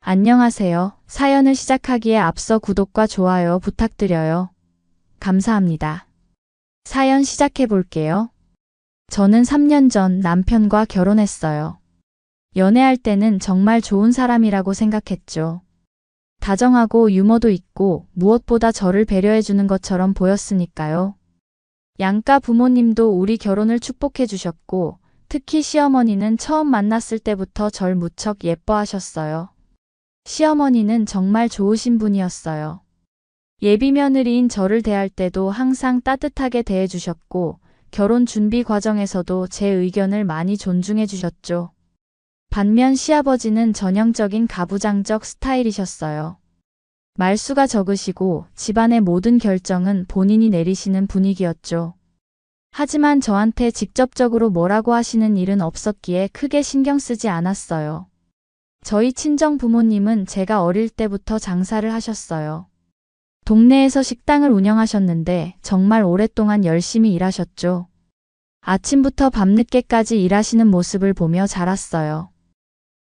안녕하세요. 사연을 시작하기에 앞서 구독과 좋아요 부탁드려요. 감사합니다. 사연 시작해 볼게요. 저는 3년 전 남편과 결혼했어요. 연애할 때는 정말 좋은 사람이라고 생각했죠. 다정하고 유머도 있고 무엇보다 저를 배려해 주는 것처럼 보였으니까요. 양가 부모님도 우리 결혼을 축복해 주셨고, 특히 시어머니는 처음 만났을 때부터 절 무척 예뻐하셨어요. 시어머니는 정말 좋으신 분이었어요. 예비 며느리인 저를 대할 때도 항상 따뜻하게 대해주셨고, 결혼 준비 과정에서도 제 의견을 많이 존중해 주셨죠. 반면 시아버지는 전형적인 가부장적 스타일이셨어요. 말수가 적으시고 집안의 모든 결정은 본인이 내리시는 분위기였죠. 하지만 저한테 직접적으로 뭐라고 하시는 일은 없었기에 크게 신경 쓰지 않았어요. 저희 친정 부모님은 제가 어릴 때부터 장사를 하셨어요. 동네에서 식당을 운영하셨는데 정말 오랫동안 열심히 일하셨죠. 아침부터 밤늦게까지 일하시는 모습을 보며 자랐어요.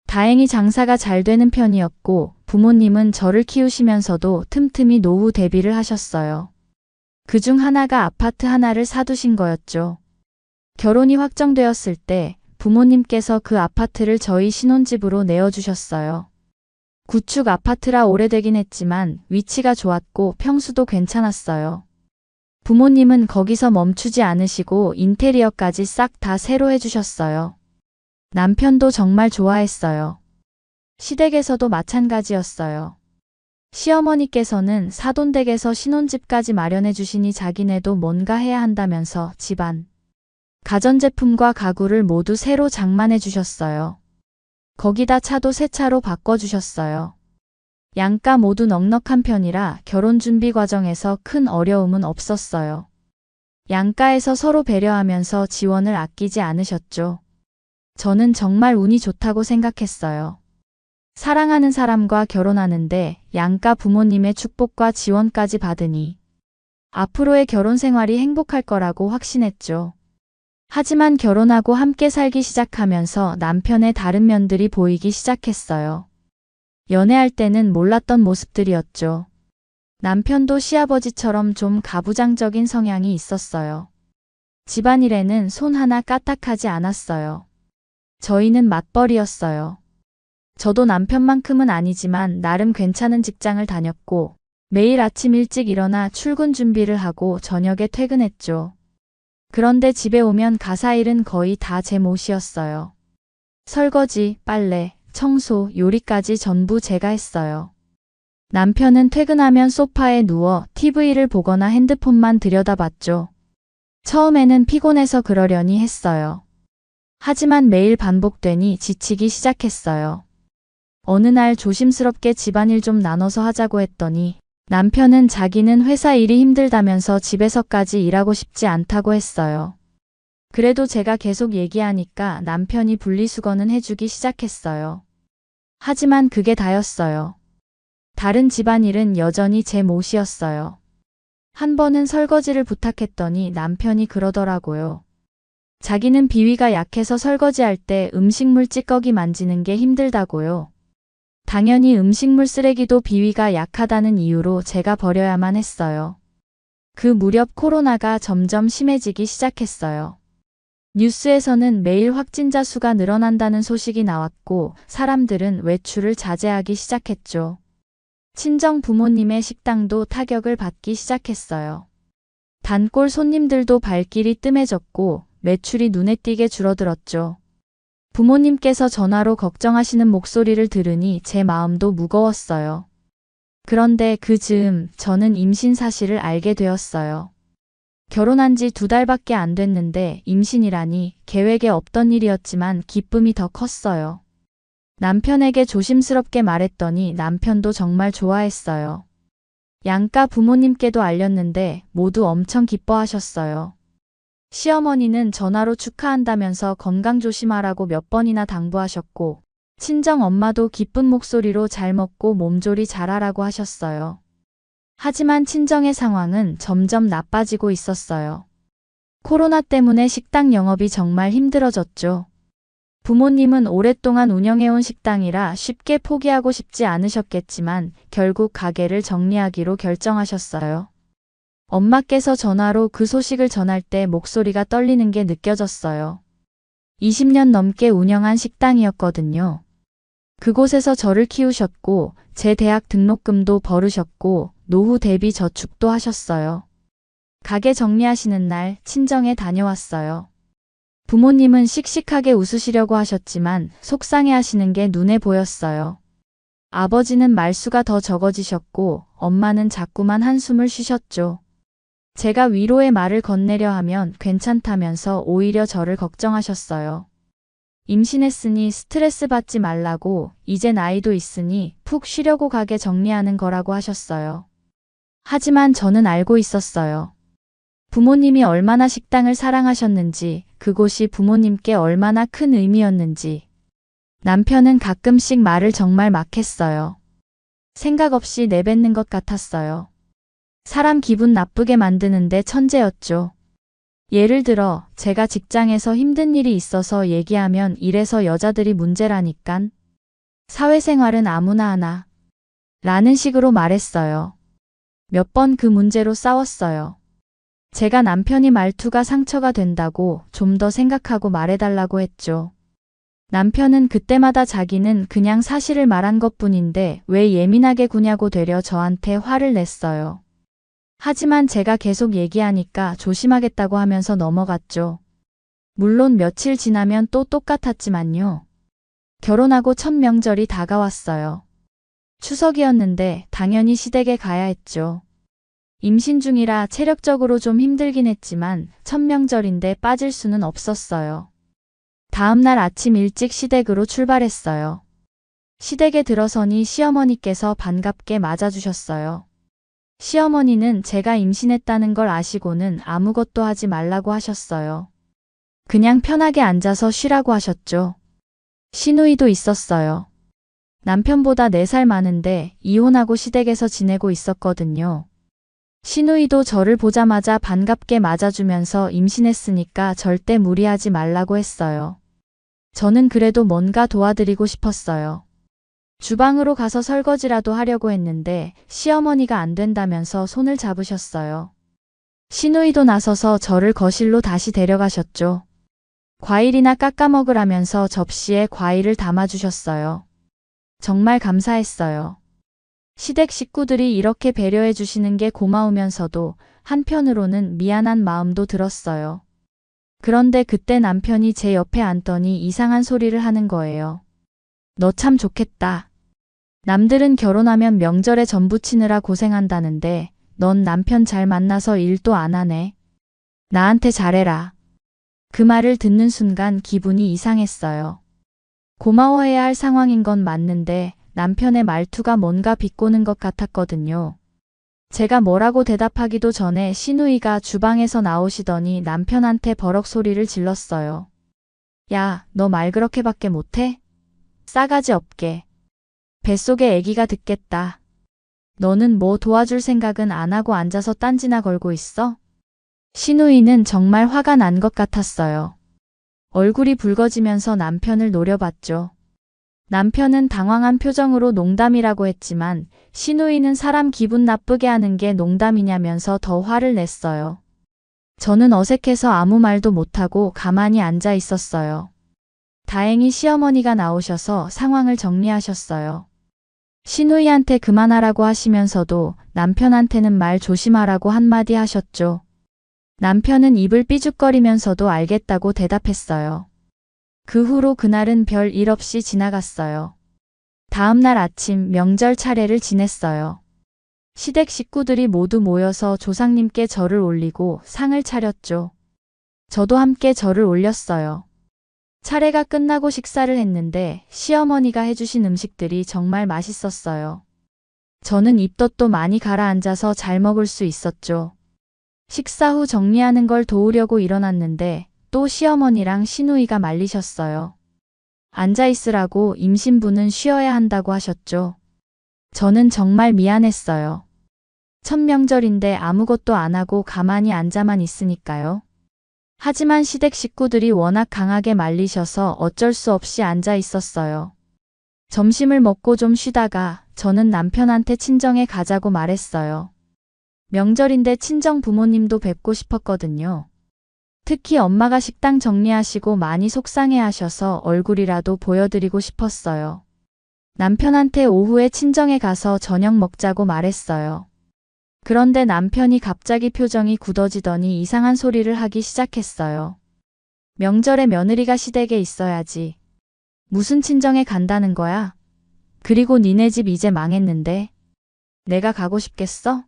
다행히 장사가 잘 되는 편이었고, 부모님은 저를 키우시면서도 틈틈이 노후 대비를 하셨어요. 그중 하나가 아파트 하나를 사두신 거였죠. 결혼이 확정되었을 때 부모님께서 그 아파트를 저희 신혼집으로 내어주셨어요. 구축 아파트라 오래되긴 했지만 위치가 좋았고 평수도 괜찮았어요. 부모님은 거기서 멈추지 않으시고 인테리어까지 싹 다 새로 해주셨어요. 남편도 정말 좋아했어요. 시댁에서도 마찬가지였어요. 시어머니께서는 사돈댁에서 신혼집까지 마련해 주시니 자기네도 뭔가 해야 한다면서 집안, 가전제품과 가구를 모두 새로 장만해 주셨어요. 거기다 차도 새 차로 바꿔주셨어요. 양가 모두 넉넉한 편이라 결혼 준비 과정에서 큰 어려움은 없었어요. 양가에서 서로 배려하면서 지원을 아끼지 않으셨죠. 저는 정말 운이 좋다고 생각했어요. 사랑하는 사람과 결혼하는데 양가 부모님의 축복과 지원까지 받으니 앞으로의 결혼 생활이 행복할 거라고 확신했죠. 하지만 결혼하고 함께 살기 시작하면서 남편의 다른 면들이 보이기 시작했어요. 연애할 때는 몰랐던 모습들이었죠. 남편도 시아버지처럼 좀 가부장적인 성향이 있었어요. 집안일에는 손 하나 까딱하지 않았어요. 저희는 맞벌이였어요. 저도 남편만큼은 아니지만 나름 괜찮은 직장을 다녔고, 매일 아침 일찍 일어나 출근 준비를 하고 저녁에 퇴근했죠. 그런데 집에 오면 가사일은 거의 다 제 몫이었어요. 설거지, 빨래, 청소, 요리까지 전부 제가 했어요. 남편은 퇴근하면 소파에 누워 TV를 보거나 핸드폰만 들여다봤죠. 처음에는 피곤해서 그러려니 했어요. 하지만 매일 반복되니 지치기 시작했어요. 어느 날 조심스럽게 집안일 좀 나눠서 하자고 했더니 남편은 자기는 회사 일이 힘들다면서 집에서까지 일하고 싶지 않다고 했어요. 그래도 제가 계속 얘기하니까 남편이 분리수거는 해주기 시작했어요. 하지만 그게 다였어요. 다른 집안일은 여전히 제 몫이었어요. 한 번은 설거지를 부탁했더니 남편이 그러더라고요. 자기는 비위가 약해서 설거지할 때 음식물 찌꺼기 만지는 게 힘들다고요. 당연히 음식물 쓰레기도 비위가 약하다는 이유로 제가 버려야만 했어요. 그 무렵 코로나가 점점 심해지기 시작했어요. 뉴스에서는 매일 확진자 수가 늘어난다는 소식이 나왔고 사람들은 외출을 자제하기 시작했죠. 친정 부모님의 식당도 타격을 받기 시작했어요. 단골 손님들도 발길이 뜸해졌고 매출이 눈에 띄게 줄어들었죠. 부모님께서 전화로 걱정하시는 목소리를 들으니 제 마음도 무거웠어요. 그런데 그 즈음 저는 임신 사실을 알게 되었어요. 결혼한 지 2달밖에 안 됐는데 임신이라니 계획에 없던 일이었지만 기쁨이 더 컸어요. 남편에게 조심스럽게 말했더니 남편도 정말 좋아했어요. 양가 부모님께도 알렸는데 모두 엄청 기뻐하셨어요. 시어머니는 전화로 축하한다면서 건강 조심하라고 몇 번이나 당부하셨고, 친정 엄마도 기쁜 목소리로 잘 먹고 몸조리 잘하라고 하셨어요. 하지만 친정의 상황은 점점 나빠지고 있었어요. 코로나 때문에 식당 영업이 정말 힘들어졌죠. 부모님은 오랫동안 운영해온 식당이라 쉽게 포기하고 싶지 않으셨겠지만 결국 가게를 정리하기로 결정하셨어요. 엄마께서 전화로 그 소식을 전할 때 목소리가 떨리는 게 느껴졌어요. 20년 넘게 운영한 식당이었거든요. 그곳에서 저를 키우셨고 제 대학 등록금도 벌으셨고 노후 대비 저축도 하셨어요. 가게 정리하시는 날 친정에 다녀왔어요. 부모님은 씩씩하게 웃으시려고 하셨지만 속상해 하시는 게 눈에 보였어요. 아버지는 말수가 더 적어지셨고 엄마는 자꾸만 한숨을 쉬셨죠. 제가 위로의 말을 건네려 하면 괜찮다면서 오히려 저를 걱정하셨어요. 임신했으니 스트레스 받지 말라고, 이제 나이도 있으니 푹 쉬려고 가게 정리하는 거라고 하셨어요. 하지만 저는 알고 있었어요. 부모님이 얼마나 식당을 사랑하셨는지, 그곳이 부모님께 얼마나 큰 의미였는지. 남편은 가끔씩 말을 정말 막 했어요. 생각 없이 내뱉는 것 같았어요. 사람 기분 나쁘게 만드는데 천재였죠. 예를 들어 제가 직장에서 힘든 일이 있어서 얘기하면 이래서 여자들이 문제라니깐. 사회생활은 아무나 하나. 라는 식으로 말했어요. 몇 번 그 문제로 싸웠어요. 제가 남편이 말투가 상처가 된다고 좀 더 생각하고 말해달라고 했죠. 남편은 그때마다 자기는 그냥 사실을 말한 것뿐인데 왜 예민하게 구냐고 되려 저한테 화를 냈어요. 하지만 제가 계속 얘기하니까 조심하겠다고 하면서 넘어갔죠. 물론 며칠 지나면 또 똑같았지만요. 결혼하고 첫 명절이 다가왔어요. 추석이었는데 당연히 시댁에 가야 했죠. 임신 중이라 체력적으로 좀 힘들긴 했지만 첫 명절인데 빠질 수는 없었어요. 다음 날 아침 일찍 시댁으로 출발했어요. 시댁에 들어서니 시어머니께서 반갑게 맞아주셨어요. 시어머니는 제가 임신했다는 걸 아시고는 아무것도 하지 말라고 하셨어요. 그냥 편하게 앉아서 쉬라고 하셨죠. 시누이도 있었어요. 남편보다 4살 많은데 이혼하고 시댁에서 지내고 있었거든요. 시누이도 저를 보자마자 반갑게 맞아주면서 임신했으니까 절대 무리하지 말라고 했어요. 저는 그래도 뭔가 도와드리고 싶었어요. 주방으로 가서 설거지라도 하려고 했는데 시어머니가 안 된다면서 손을 잡으셨어요. 시누이도 나서서 저를 거실로 다시 데려가셨죠. 과일이나 깎아 먹으라면서 접시에 과일을 담아주셨어요. 정말 감사했어요. 시댁 식구들이 이렇게 배려해 주시는 게 고마우면서도 한편으로는 미안한 마음도 들었어요. 그런데 그때 남편이 제 옆에 앉더니 이상한 소리를 하는 거예요. 너 참 좋겠다. 남들은 결혼하면 명절에 전부 치느라 고생한다는데 넌 남편 잘 만나서 일도 안 하네. 나한테 잘해라. 그 말을 듣는 순간 기분이 이상했어요. 고마워해야 할 상황인 건 맞는데 남편의 말투가 뭔가 비꼬는 것 같았거든요. 제가 뭐라고 대답하기도 전에 시누이가 주방에서 나오시더니 남편한테 버럭 소리를 질렀어요. 야, 너 말 그렇게밖에 못해? 싸가지 없게. 뱃속에 아기가 듣겠다. 너는 뭐 도와줄 생각은 안 하고 앉아서 딴지나 걸고 있어? 시누이는 정말 화가 난 것 같았어요. 얼굴이 붉어지면서 남편을 노려봤죠. 남편은 당황한 표정으로 농담이라고 했지만 시누이는 사람 기분 나쁘게 하는 게 농담이냐면서 더 화를 냈어요. 저는 어색해서 아무 말도 못하고 가만히 앉아 있었어요. 다행히 시어머니가 나오셔서 상황을 정리하셨어요. 시누이한테 그만하라고 하시면서도 남편한테는 말 조심하라고 한마디 하셨죠. 남편은 입을 삐죽거리면서도 알겠다고 대답했어요. 그 후로 그날은 별 일 없이 지나갔어요. 다음 날 아침 명절 차례를 지냈어요. 시댁 식구들이 모두 모여서 조상님께 절을 올리고 상을 차렸죠. 저도 함께 절을 올렸어요. 차례가 끝나고 식사를 했는데 시어머니가 해주신 음식들이 정말 맛있었어요. 저는 입덧도 많이 가라앉아서 잘 먹을 수 있었죠. 식사 후 정리하는 걸 도우려고 일어났는데 또 시어머니랑 시누이가 말리셨어요. 앉아있으라고, 임신부는 쉬어야 한다고 하셨죠. 저는 정말 미안했어요. 첫 명절인데 아무것도 안 하고 가만히 앉아만 있으니까요. 하지만 시댁 식구들이 워낙 강하게 말리셔서 어쩔 수 없이 앉아 있었어요. 점심을 먹고 좀 쉬다가 저는 남편한테 친정에 가자고 말했어요. 명절인데 친정 부모님도 뵙고 싶었거든요. 특히 엄마가 식당 정리하시고 많이 속상해 하셔서 얼굴이라도 보여드리고 싶었어요. 남편한테 오후에 친정에 가서 저녁 먹자고 말했어요. 그런데 남편이 갑자기 표정이 굳어지더니 이상한 소리를 하기 시작했어요. 명절에 며느리가 시댁에 있어야지. 무슨 친정에 간다는 거야? 그리고 니네 집 이제 망했는데. 내가 가고 싶겠어?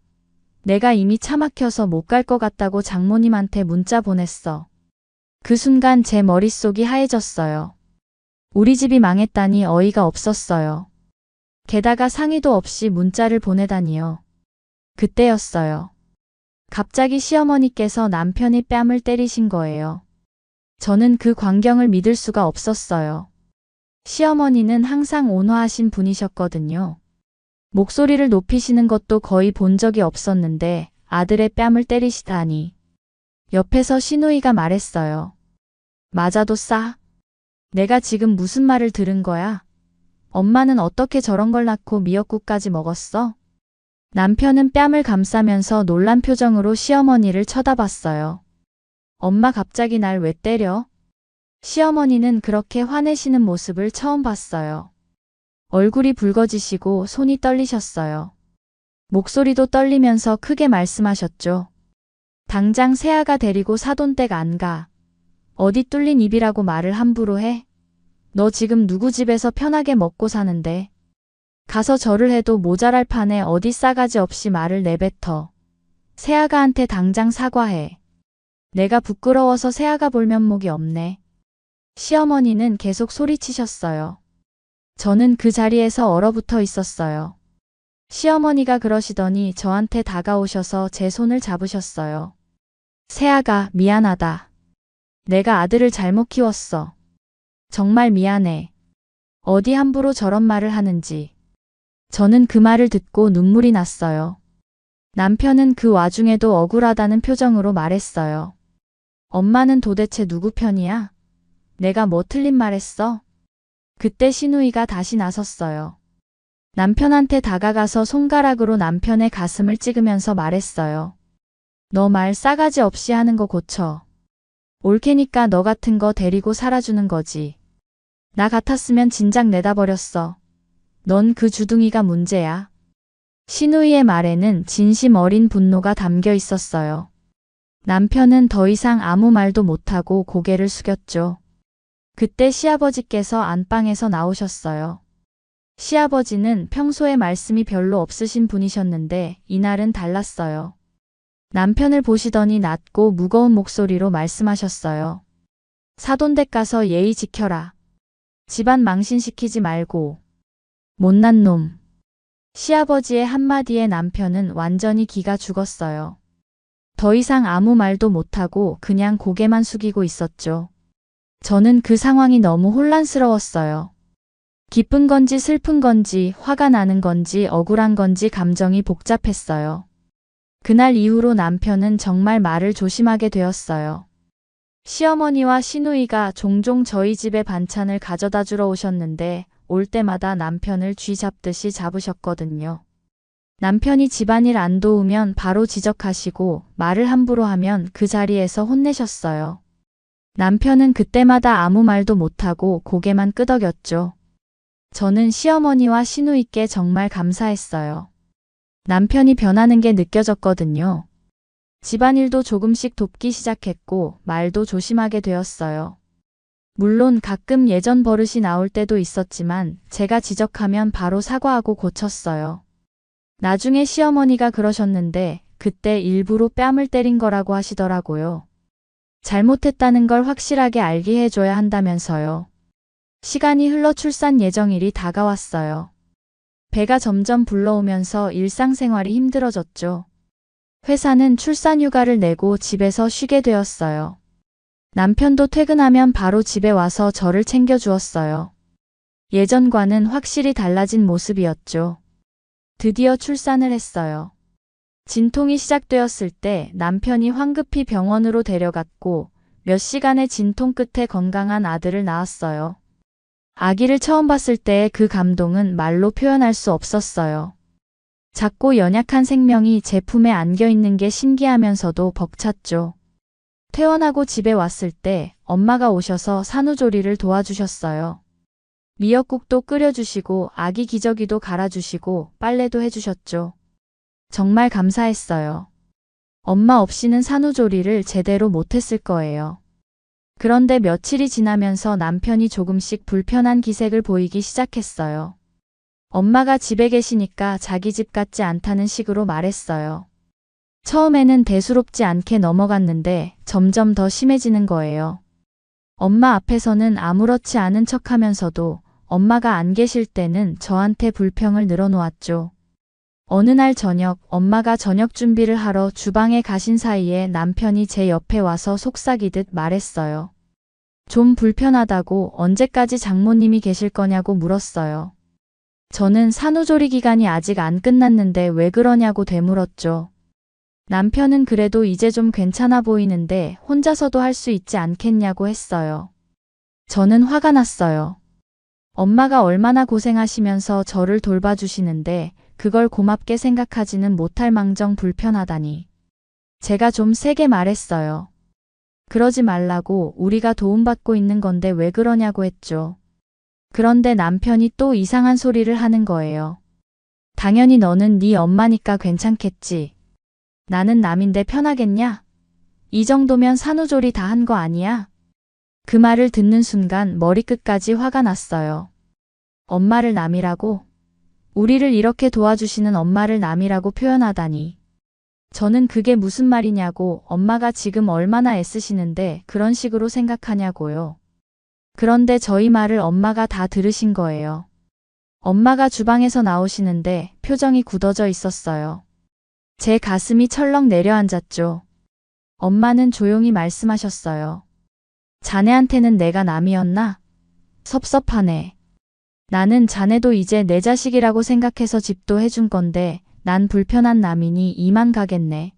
내가 이미 차 막혀서 못 갈 것 같다고 장모님한테 문자 보냈어. 그 순간 제 머릿속이 하얘졌어요. 우리 집이 망했다니 어이가 없었어요. 게다가 상의도 없이 문자를 보내다니요. 그때였어요. 갑자기 시어머니께서 남편이 뺨을 때리신 거예요. 저는 그 광경을 믿을 수가 없었어요. 시어머니는 항상 온화하신 분이셨거든요. 목소리를 높이시는 것도 거의 본 적이 없었는데 아들의 뺨을 때리시다니. 옆에서 시누이가 말했어요. 맞아도 싸. 내가 지금 무슨 말을 들은 거야? 엄마는 어떻게 저런 걸 낳고 미역국까지 먹었어? 남편은 뺨을 감싸면서 놀란 표정으로 시어머니를 쳐다봤어요. 엄마 갑자기 날 왜 때려? 시어머니는 그렇게 화내시는 모습을 처음 봤어요. 얼굴이 붉어지시고 손이 떨리셨어요. 목소리도 떨리면서 크게 말씀하셨죠. 당장 새아가 데리고 사돈댁 안 가. 어디 뚫린 입이라고 말을 함부로 해? 너 지금 누구 집에서 편하게 먹고 사는데. 가서 절을 해도 모자랄 판에 어디 싸가지 없이 말을 내뱉어. 새아가한테 당장 사과해. 내가 부끄러워서 새아가 볼 면목이 없네. 시어머니는 계속 소리치셨어요. 저는 그 자리에서 얼어붙어 있었어요. 시어머니가 그러시더니 저한테 다가오셔서 제 손을 잡으셨어요. 새아가 미안하다. 내가 아들을 잘못 키웠어. 정말 미안해. 어디 함부로 저런 말을 하는지. 저는 그 말을 듣고 눈물이 났어요. 남편은 그 와중에도 억울하다는 표정으로 말했어요. 엄마는 도대체 누구 편이야? 내가 뭐 틀린 말 했어? 그때 시누이가 다시 나섰어요. 남편한테 다가가서 손가락으로 남편의 가슴을 찍으면서 말했어요. 너 말 싸가지 없이 하는 거 고쳐. 옳게니까 너 같은 거 데리고 살아주는 거지. 나 같았으면 진작 내다 버렸어. 넌 그 주둥이가 문제야. 시누이의 말에는 진심 어린 분노가 담겨 있었어요. 남편은 더 이상 아무 말도 못하고 고개를 숙였죠. 그때 시아버지께서 안방에서 나오셨어요. 시아버지는 평소에 말씀이 별로 없으신 분이셨는데 이날은 달랐어요. 남편을 보시더니 낮고 무거운 목소리로 말씀하셨어요. 사돈댁 가서 예의 지켜라. 집안 망신시키지 말고. 못난 놈. 시아버지의 한마디에 남편은 완전히 기가 죽었어요. 더 이상 아무 말도 못하고 그냥 고개만 숙이고 있었죠. 저는 그 상황이 너무 혼란스러웠어요. 기쁜 건지 슬픈 건지 화가 나는 건지 억울한 건지 감정이 복잡했어요. 그날 이후로 남편은 정말 말을 조심하게 되었어요. 시어머니와 시누이가 종종 저희 집에 반찬을 가져다 주러 오셨는데 올 때마다 남편을 쥐 잡듯이 잡으셨거든요. 남편이 집안일 안 도우면 바로 지적하시고 말을 함부로 하면 그 자리에서 혼내셨어요. 남편은 그때마다 아무 말도 못하고 고개만 끄덕였죠. 저는 시어머니와 시누이께 정말 감사했어요. 남편이 변하는 게 느껴졌거든요. 집안일도 조금씩 돕기 시작했고 말도 조심하게 되었어요. 물론 가끔 예전 버릇이 나올 때도 있었지만 제가 지적하면 바로 사과하고 고쳤어요. 나중에 시어머니가 그러셨는데 그때 일부러 뺨을 때린 거라고 하시더라고요. 잘못했다는 걸 확실하게 알게 해줘야 한다면서요. 시간이 흘러 출산 예정일이 다가왔어요. 배가 점점 불러오면서 일상생활이 힘들어졌죠. 회사는 출산 휴가를 내고 집에서 쉬게 되었어요. 남편도 퇴근하면 바로 집에 와서 저를 챙겨주었어요. 예전과는 확실히 달라진 모습이었죠. 드디어 출산을 했어요. 진통이 시작되었을 때 남편이 황급히 병원으로 데려갔고 몇 시간의 진통 끝에 건강한 아들을 낳았어요. 아기를 처음 봤을 때의 그 감동은 말로 표현할 수 없었어요. 작고 연약한 생명이 제 품에 안겨 있는 게 신기하면서도 벅찼죠. 퇴원하고 집에 왔을 때 엄마가 오셔서 산후조리를 도와주셨어요. 미역국도 끓여주시고 아기 기저귀도 갈아주시고 빨래도 해주셨죠. 정말 감사했어요. 엄마 없이는 산후조리를 제대로 못했을 거예요. 그런데 며칠이 지나면서 남편이 조금씩 불편한 기색을 보이기 시작했어요. 엄마가 집에 계시니까 자기 집 같지 않다는 식으로 말했어요. 처음에는 대수롭지 않게 넘어갔는데 점점 더 심해지는 거예요. 엄마 앞에서는 아무렇지 않은 척하면서도 엄마가 안 계실 때는 저한테 불평을 늘어놓았죠. 어느 날 저녁, 엄마가 저녁 준비를 하러 주방에 가신 사이에 남편이 제 옆에 와서 속삭이듯 말했어요. 좀 불편하다고 언제까지 장모님이 계실 거냐고 물었어요. 저는 산후조리 기간이 아직 안 끝났는데 왜 그러냐고 되물었죠. 남편은 그래도 이제 좀 괜찮아 보이는데 혼자서도 할 수 있지 않겠냐고 했어요. 저는 화가 났어요. 엄마가 얼마나 고생하시면서 저를 돌봐주시는데 그걸 고맙게 생각하지는 못할 망정 불편하다니. 제가 좀 세게 말했어요. 그러지 말라고, 우리가 도움받고 있는 건데 왜 그러냐고 했죠. 그런데 남편이 또 이상한 소리를 하는 거예요. 당연히 너는 네 엄마니까 괜찮겠지. 나는 남인데 편하겠냐? 이 정도면 산후조리 다 한 거 아니야? 그 말을 듣는 순간 머리끝까지 화가 났어요. 엄마를 남이라고? 우리를 이렇게 도와주시는 엄마를 남이라고 표현하다니. 저는 그게 무슨 말이냐고, 엄마가 지금 얼마나 애쓰시는데 그런 식으로 생각하냐고요. 그런데 저희 말을 엄마가 다 들으신 거예요. 엄마가 주방에서 나오시는데 표정이 굳어져 있었어요. 제 가슴이 철렁 내려앉았죠. 엄마는 조용히 말씀하셨어요. 자네한테는 내가 남이었나? 섭섭하네. 나는 자네도 이제 내 자식이라고 생각해서 집도 해준 건데 난 불편한 남이니 이만 가겠네.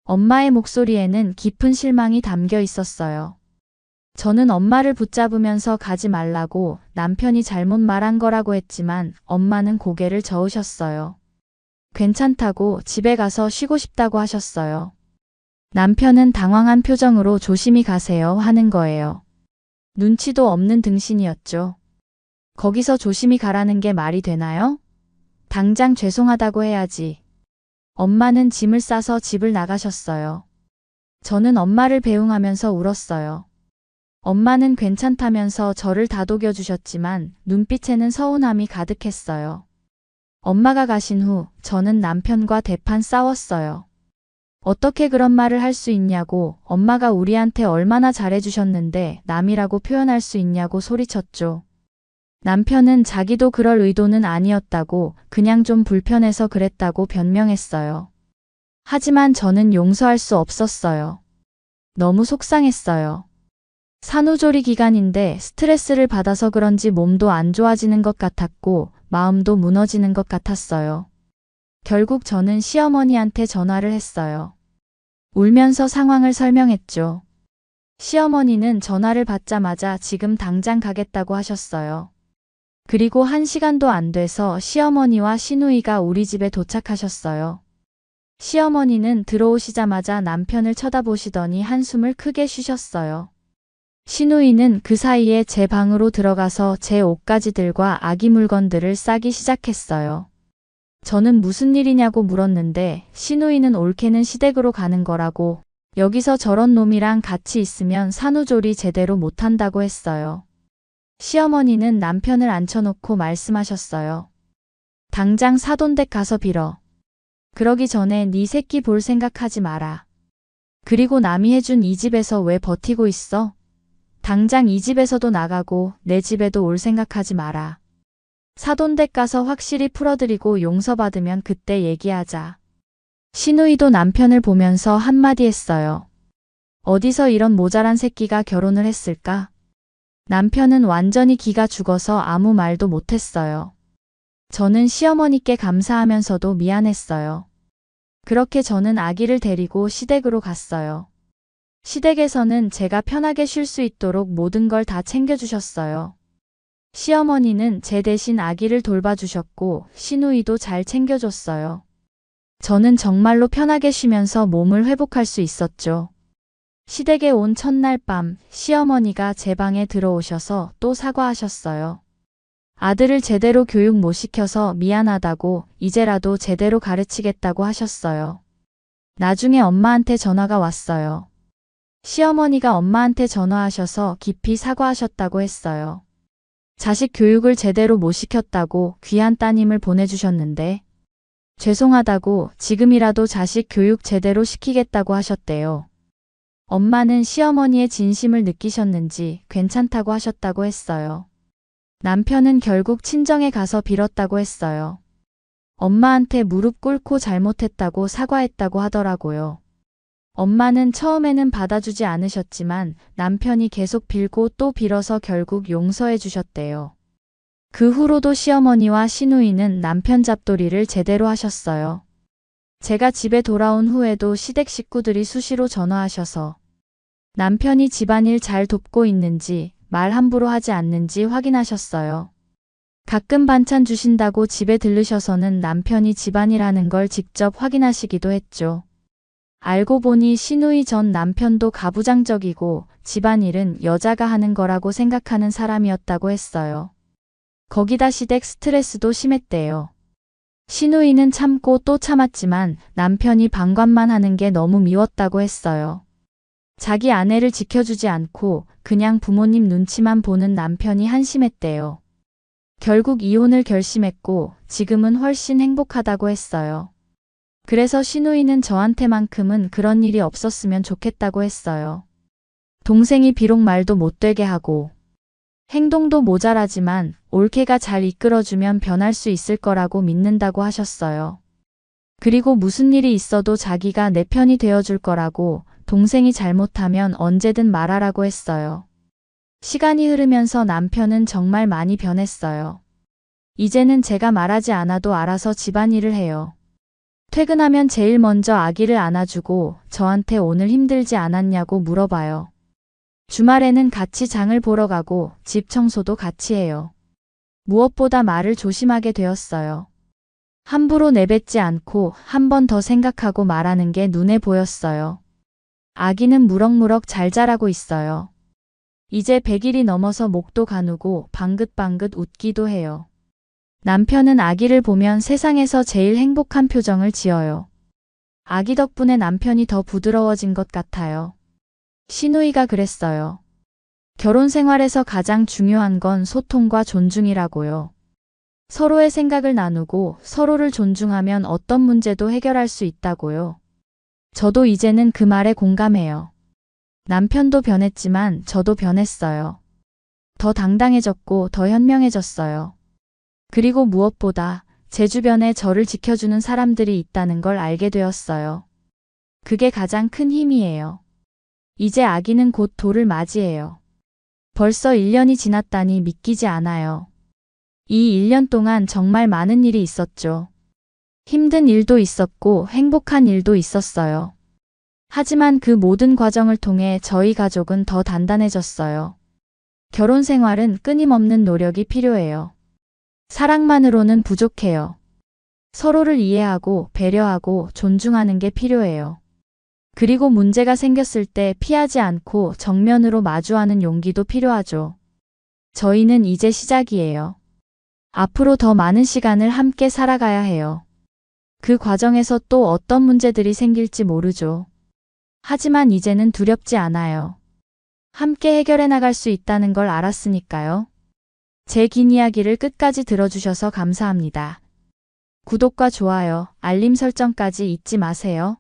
엄마의 목소리에는 깊은 실망이 담겨 있었어요. 저는 엄마를 붙잡으면서 가지 말라고 남편이 잘못 말한 거라고 했지만 엄마는 고개를 저으셨어요. 괜찮다고 집에 가서 쉬고 싶다고 하셨어요. 남편은 당황한 표정으로 조심히 가세요 하는 거예요. 눈치도 없는 등신이었죠. 거기서 조심히 가라는 게 말이 되나요? 당장 죄송하다고 해야지. 엄마는 짐을 싸서 집을 나가셨어요. 저는 엄마를 배웅하면서 울었어요. 엄마는 괜찮다면서 저를 다독여 주셨지만 눈빛에는 서운함이 가득했어요. 엄마가 가신 후 저는 남편과 대판 싸웠어요. 어떻게 그런 말을 할 수 있냐고, 엄마가 우리한테 얼마나 잘해주셨는데 남이라고 표현할 수 있냐고 소리쳤죠. 남편은 자기도 그럴 의도는 아니었다고, 그냥 좀 불편해서 그랬다고 변명했어요. 하지만 저는 용서할 수 없었어요. 너무 속상했어요. 산후조리 기간인데 스트레스를 받아서 그런지 몸도 안 좋아지는 것 같았고 마음도 무너지는 것 같았어요. 결국 저는 시어머니한테 전화를 했어요. 울면서 상황을 설명했죠. 시어머니는 전화를 받자마자 지금 당장 가겠다고 하셨어요. 그리고 1시간도 안 돼서 시어머니와 시누이가 우리 집에 도착하셨어요. 시어머니는 들어오시자마자 남편을 쳐다보시더니 한숨을 크게 쉬셨어요. 시누이는 그 사이에 제 방으로 들어가서 제 옷가지들과 아기 물건들을 싸기 시작했어요. 저는 무슨 일이냐고 물었는데 시누이는 올케는 시댁으로 가는 거라고, 여기서 저런 놈이랑 같이 있으면 산후조리 제대로 못한다고 했어요. 시어머니는 남편을 앉혀놓고 말씀하셨어요. 당장 사돈댁 가서 빌어. 그러기 전에 네 새끼 볼 생각하지 마라. 그리고 남이 해준 이 집에서 왜 버티고 있어? 당장 이 집에서도 나가고 내 집에도 올 생각하지 마라. 사돈댁 가서 확실히 풀어드리고 용서받으면 그때 얘기하자. 시누이도 남편을 보면서 한마디 했어요. 어디서 이런 모자란 새끼가 결혼을 했을까? 남편은 완전히 기가 죽어서 아무 말도 못했어요. 저는 시어머니께 감사하면서도 미안했어요. 그렇게 저는 아기를 데리고 시댁으로 갔어요. 시댁에서는 제가 편하게 쉴 수 있도록 모든 걸 다 챙겨주셨어요. 시어머니는 제 대신 아기를 돌봐주셨고 시누이도 잘 챙겨줬어요. 저는 정말로 편하게 쉬면서 몸을 회복할 수 있었죠. 시댁에 온 첫날 밤 시어머니가 제 방에 들어오셔서 또 사과하셨어요. 아들을 제대로 교육 못 시켜서 미안하다고 이제라도 제대로 가르치겠다고 하셨어요. 나중에 엄마한테 전화가 왔어요. 시어머니가 엄마한테 전화하셔서 깊이 사과하셨다고 했어요. 자식 교육을 제대로 못 시켰다고 귀한 따님을 보내주셨는데 죄송하다고 지금이라도 자식 교육 제대로 시키겠다고 하셨대요. 엄마는 시어머니의 진심을 느끼셨는지 괜찮다고 하셨다고 했어요. 남편은 결국 친정에 가서 빌었다고 했어요. 엄마한테 무릎 꿇고 잘못했다고 사과했다고 하더라고요. 엄마는 처음에는 받아주지 않으셨지만 남편이 계속 빌고 또 빌어서 결국 용서해 주셨대요. 그 후로도 시어머니와 시누이는 남편 잡돌이를 제대로 하셨어요. 제가 집에 돌아온 후에도 시댁 식구들이 수시로 전화하셔서 남편이 집안일 잘 돕고 있는지 말 함부로 하지 않는지 확인하셨어요. 가끔 반찬 주신다고 집에 들르셔서는 남편이 집안일 하는 걸 직접 확인하시기도 했죠. 알고 보니 시누이 전 남편도 가부장적이고 집안일은 여자가 하는 거라고 생각하는 사람이었다고 했어요. 거기다 시댁 스트레스도 심했대요. 시누이는 참고 또 참았지만 남편이 방관만 하는 게 너무 미웠다고 했어요. 자기 아내를 지켜주지 않고 그냥 부모님 눈치만 보는 남편이 한심했대요. 결국 이혼을 결심했고 지금은 훨씬 행복하다고 했어요. 그래서 시누이는 저한테만큼은 그런 일이 없었으면 좋겠다고 했어요. 동생이 비록 말도 못되게 하고 행동도 모자라지만 올케가 잘 이끌어주면 변할 수 있을 거라고 믿는다고 하셨어요. 그리고 무슨 일이 있어도 자기가 내 편이 되어줄 거라고 동생이 잘못하면 언제든 말하라고 했어요. 시간이 흐르면서 남편은 정말 많이 변했어요. 이제는 제가 말하지 않아도 알아서 집안일을 해요. 퇴근하면 제일 먼저 아기를 안아주고 저한테 오늘 힘들지 않았냐고 물어봐요. 주말에는 같이 장을 보러 가고 집 청소도 같이 해요. 무엇보다 말을 조심하게 되었어요. 함부로 내뱉지 않고 한 번 더 생각하고 말하는 게 눈에 보였어요. 아기는 무럭무럭 잘 자라고 있어요. 이제 100일이 넘어서 목도 가누고 방긋방긋 웃기도 해요. 남편은 아기를 보면 세상에서 제일 행복한 표정을 지어요. 아기 덕분에 남편이 더 부드러워진 것 같아요. 시누이가 그랬어요. 결혼 생활에서 가장 중요한 건 소통과 존중이라고요. 서로의 생각을 나누고 서로를 존중하면 어떤 문제도 해결할 수 있다고요. 저도 이제는 그 말에 공감해요. 남편도 변했지만 저도 변했어요. 더 당당해졌고 더 현명해졌어요. 그리고 무엇보다 제 주변에 저를 지켜주는 사람들이 있다는 걸 알게 되었어요. 그게 가장 큰 힘이에요. 이제 아기는 곧 돌을 맞이해요. 벌써 1년이 지났다니 믿기지 않아요. 이 1년 동안 정말 많은 일이 있었죠. 힘든 일도 있었고 행복한 일도 있었어요. 하지만 그 모든 과정을 통해 저희 가족은 더 단단해졌어요. 결혼 생활은 끊임없는 노력이 필요해요. 사랑만으로는 부족해요. 서로를 이해하고 배려하고 존중하는 게 필요해요. 그리고 문제가 생겼을 때 피하지 않고 정면으로 마주하는 용기도 필요하죠. 저희는 이제 시작이에요. 앞으로 더 많은 시간을 함께 살아가야 해요. 그 과정에서 또 어떤 문제들이 생길지 모르죠. 하지만 이제는 두렵지 않아요. 함께 해결해 나갈 수 있다는 걸 알았으니까요. 제 긴 이야기를 끝까지 들어주셔서 감사합니다. 구독과 좋아요, 알림 설정까지 잊지 마세요.